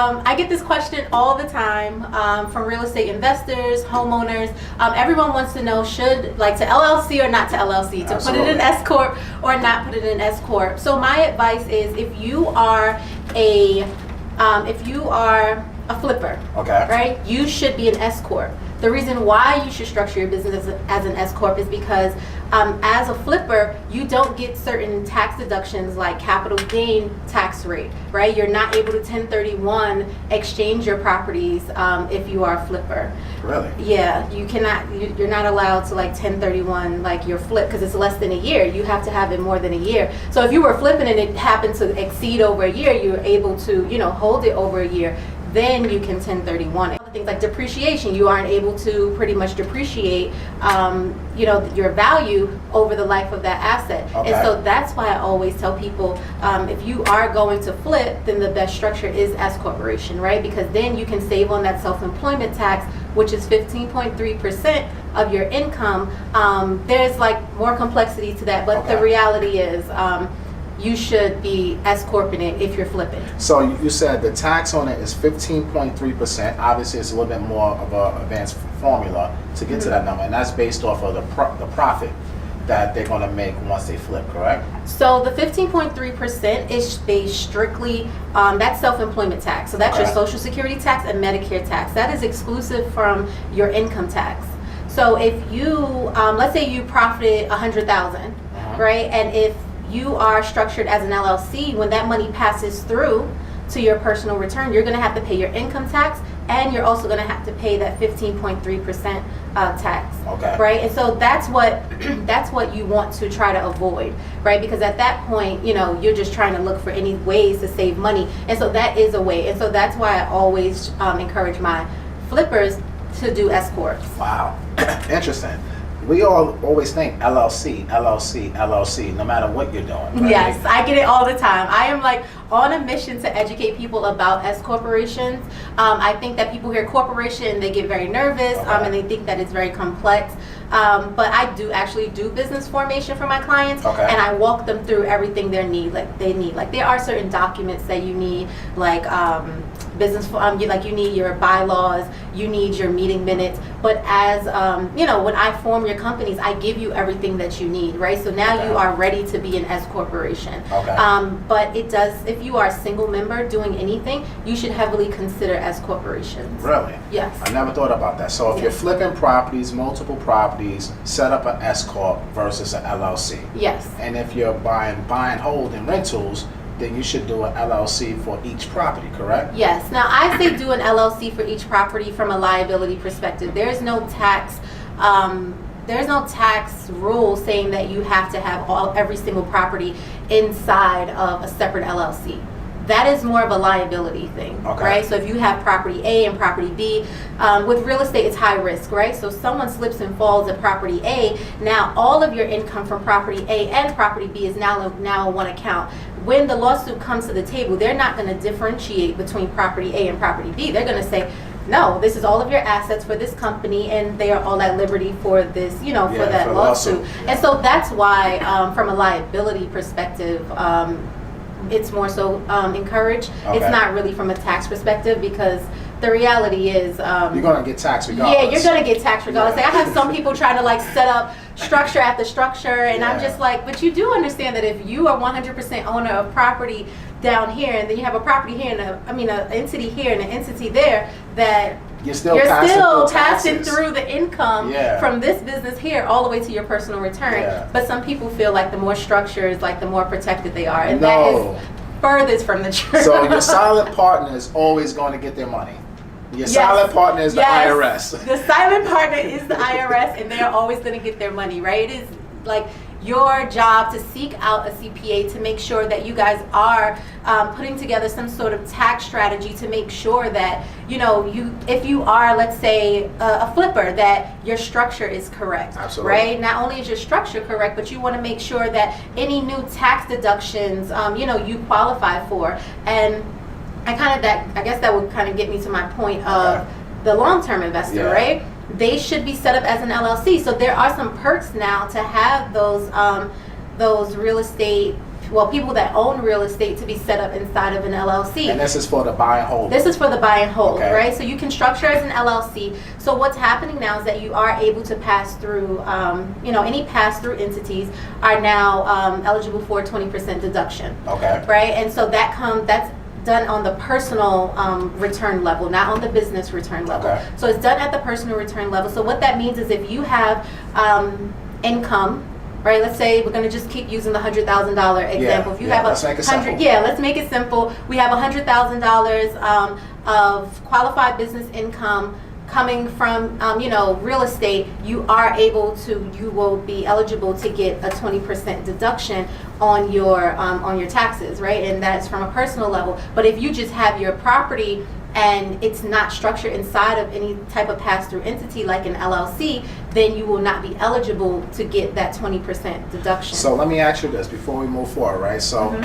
I get this question all the time from real estate investors, homeowners. Everyone wants to know, should, like, to LLC or not to LLC, to Absolutely. put it in S Corp or not put it in S Corp. So my advice is, if you are a flipper, Okay. right, you should be an S Corp. The reason why you should structure your business as an S Corp is because as a flipper, you don't get certain tax deductions like capital gain tax rate, right? You're not able to 1031 exchange your properties if you are a flipper. Really? Yeah, you cannot, you're not allowed to like 1031 like your flip, because it's less than a year. You have to have it more than a year. So if you were flipping and it happened to exceed over a year, you're able to, hold it over a year. Then you can 1031 it. Things like depreciation, you aren't able to pretty much depreciate, your value over the life of that asset. Okay. And so that's why I always tell people, if you are going to flip, then the best structure is S corporation, right? Because then you can save on that self-employment tax, which is 15.3% of your income. There's like more complexity to that, but Okay. the reality is, you should be S corping it if you're flipping. So you said the tax on it is 15.3%. Obviously, it's a little bit more of an advanced formula to get to that number, and that's based off of the profit that they're going to make once they flip, correct? So the 15.3% is based strictly that's self-employment tax. So that's your Okay. Social Security tax and Medicare tax. That is exclusive from your income tax. So if you, let's say you profited $100,000, right? And if you are structured as an LLC, when that money passes through to your personal return, you're going to have to pay your income tax, and you're also going to have to pay that 15.3% tax. Okay. Right? And so that's what you want to try to avoid, right? Because at that point, you're just trying to look for any ways to save money, and so that is a way. And so that's why I always encourage my flippers to do S corps. Wow. Interesting. We all always think LLC, LLC, LLC, no matter what you're doing. Right? Yes, I get it all the time. I am like on a mission to educate people about S corporations. I think that people hear corporation, they get very nervous, Okay. and they think that it's very complex. But I do actually do business formation for my clients, Okay. and I walk them through everything they need. Like there are certain documents that you need, like you need your bylaws, you need your meeting minutes. But as when I form your companies, I give you everything that you need, right? So now Okay. you are ready to be an S corporation. Okay. But it does, if you are a single member doing anything, you should heavily consider S corporations. Really? Yes. I never thought about that. So if you're flipping properties, multiple properties, set up an S Corp versus an LLC. Yes. And if you're buying, hold, and rentals, then you should do an LLC for each property, correct? Yes. Now I say do an LLC for each property from a liability perspective. There's no tax rule saying that you have to have every single property inside of a separate LLC. That is more of a liability thing, Okay. right? So if you have property A and property B, with real estate it's high risk, right? So if someone slips and falls at property A, now all of your income from property A and property B is now one account. When the lawsuit comes to the table, they're not going to differentiate between property A and property B. They're going to say, no, this is all of your assets for this company, and they are all at liberty for this, for that for lawsuit. lawsuit. And so that's why, from a liability perspective, it's more so encouraged. Okay. It's not really from a tax perspective, because the reality is You're going to get taxed regardless. yeah, you're going to get taxed regardless. Yeah. Like, I have some people trying to like set up structure after structure, and I'm Yeah. just like, but you do understand that if you are 100% owner of property down here, and then you have a property here, and an entity here and an entity there, that You're still you're passing still through passing taxes. through the income Yeah. from this business here all the way to your personal return. Yeah. But some people feel like the more structures, like the more protected they are, and No. that is furthest from the truth. So your silent partner is always going to get their money. Your Yes. silent partner is the Yes. IRS. The silent partner is the IRS, and they're always going to get their money, right? It is like your job to seek out a CPA to make sure that you guys are putting together some sort of tax strategy to make sure that, if you are, let's say, a flipper, that your structure is correct. Absolutely. Right? Not only is your structure correct, but you want to make sure that any new tax deductions, you qualify for. And I guess that would kind of get me to my point of Okay. the long-term investor, Yeah. right? They should be set up as an LLC. So there are some perks now to have those real estate well, people that own real estate to be set up inside of an LLC. And this is for the buy and hold. This is for the buy and hold, Okay. right? So you can structure as an LLC. So what's happening now is that you are able to pass through, any pass-through entities are now eligible for a 20% deduction. Okay. Right? And so that's done on the personal return level, not on the business return level. Okay. So it's done at the personal return level. So what that means is if you have income, right? Let's say we're going to just keep using the $100,000 example. If you have let's make it simple. let's make it simple. We have $100,000 of qualified business income coming from real estate. You will be eligible to get a 20% deduction on your taxes, right? And that's from a personal level. But if you just have your property and it's not structured inside of any type of pass-through entity like an LLC, then you will not be eligible to get that 20% deduction. So let me ask you this before we move forward, right? So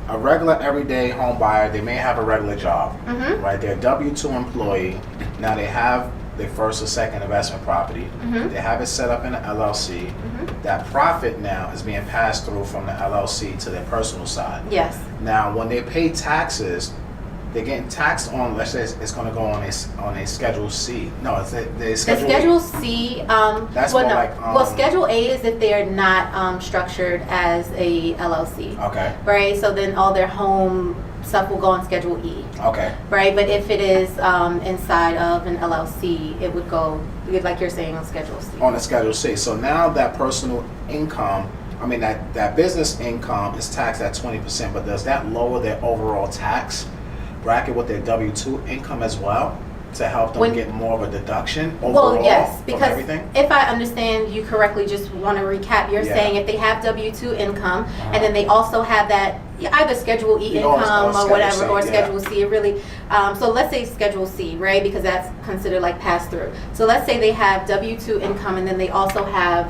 a regular everyday home buyer, they may have a regular job, right? They're a W-2 employee. Now they have their first or second investment property. They have it set up in an LLC. That profit now is being passed through from the LLC to their personal side. Yes. Now, when they pay taxes, they're getting taxed on, let's say it's going to go on a Schedule C. No, it's the Schedule The Schedule C, That's well, more no. like, well, Schedule A is if they're not structured as a LLC. Okay. Right, so then all their home stuff will go on Schedule E. Okay. Right, but if it is inside of an LLC, it would go, like you're saying, on Schedule C. On the Schedule C. So now that personal income, that business income is taxed at 20%, but does that lower their overall tax bracket with their W-2 income as well to help them get more of a deduction overall? Well, yes, from because everything? if I understand you correctly, just want to recap, you're saying if they have W-2 income and then they also have that either Schedule E income or whatever, or Schedule C, it really, so let's say Schedule C, right, because that's considered like pass-through. So let's say they have W-2 income and then they also have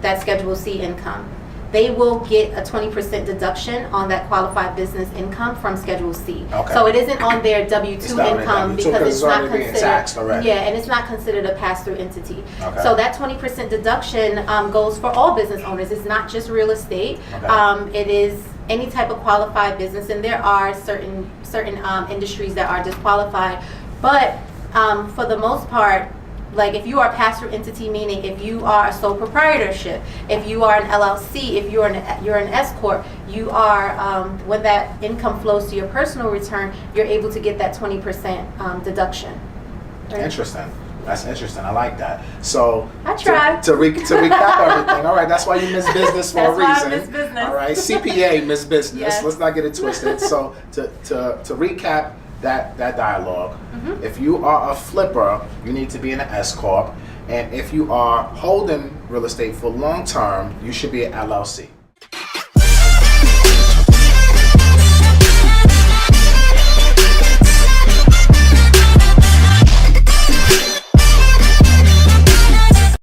that Schedule C income. They will get a 20% deduction on that qualified business income from Schedule C. Okay. So it isn't on their W-2 income because it's not considered taxed already. Yeah, and it's not considered a pass-through entity. Okay. So that 20% deduction goes for all business owners. It's not just real estate. Okay. It is any type of qualified business, and there are certain industries that are disqualified. But for the most part, like if you are a pass-through entity, meaning if you are a sole proprietorship, if you are an LLC, if you're an S Corp, you are when that income flows to your personal return, you're able to get that 20% deduction. Right? Interesting. That's interesting. I like that. So I tried to recap everything. All right, that's why you Ms Business for a reason. That's why I Ms Business. All right, CPA Ms Business. Yes. Let's not get it twisted. So to recap that dialogue, if you are a flipper, you need to be in an S Corp, and if you are holding real estate for long term, you should be an LLC.